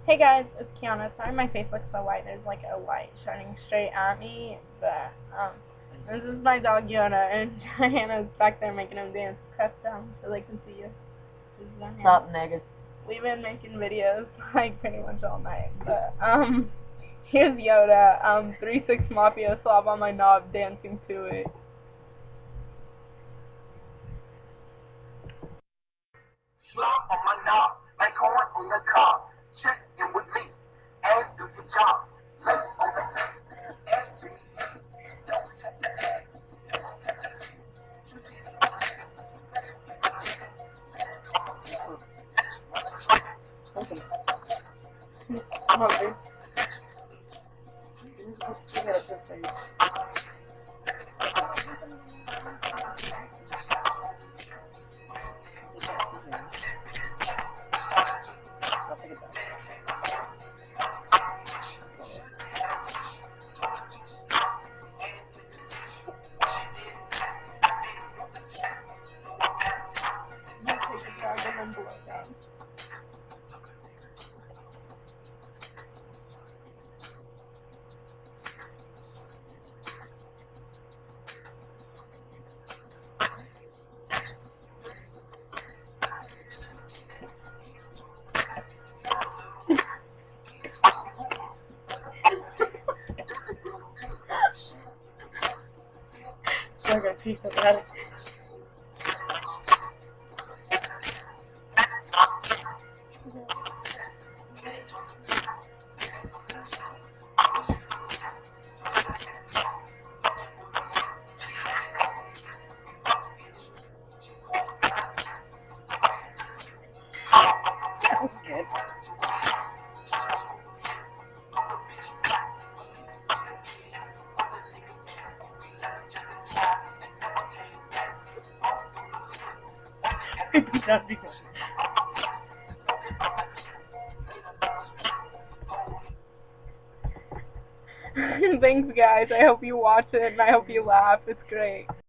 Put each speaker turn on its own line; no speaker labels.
Hey guys, it's Kiana. Sorry my face looks so white. There's like a light shining straight at me. But this is my dog Yoda, and Johanna's back there making him dance. Press down so they can see you.
Stop, niggas.
We've been making videos like pretty much all night. But here's Yoda. 3-6 Mafia Slob on my knob dancing to it.
Slob on my knob, like corn on the cob. Check in with me, and do your job. Let's on the
I'm hungry. Like a piece of that. Thanks guys, I hope you watch it and I hope you laugh, it's great.